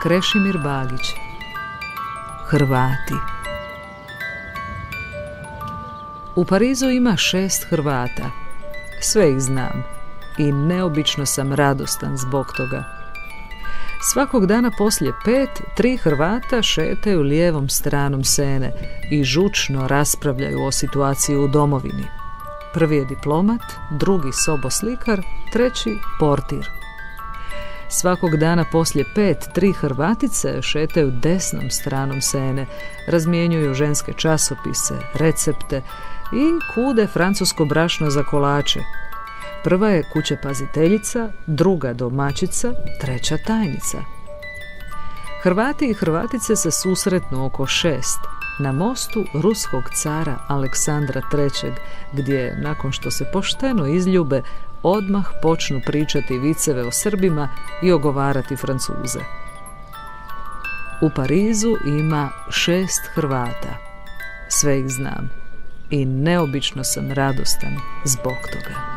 Krešimir Bagić. Hrvati. U Parizu ima 6 Hrvata. Sve ih znam i neobično sam radostan zbog toga. Svakog dana poslije 5, 3 Hrvata šetaju lijevom stranom Sene i žučno raspravljaju o situaciji u domovini. Prvi je diplomat, drugi soboslikar, treći portir. Svakog dana poslije 5, 3 Hrvatice šetaju desnom stranom Sene, razmjenjuju ženske časopise, recepte i kude francusko brašno za kolače. Prva je kućepaziteljica, druga domaćica, treća tajnica. Hrvati i Hrvatice se susretnu oko 6 na mostu ruskog cara Aleksandra III, gdje, nakon što se pošteno izljube, odmah počnu pričati viceve o Srbima i ogovarati Francuze. U Parizu ima 6 Hrvata. Sve ih znam i neobično sam radostan zbog toga.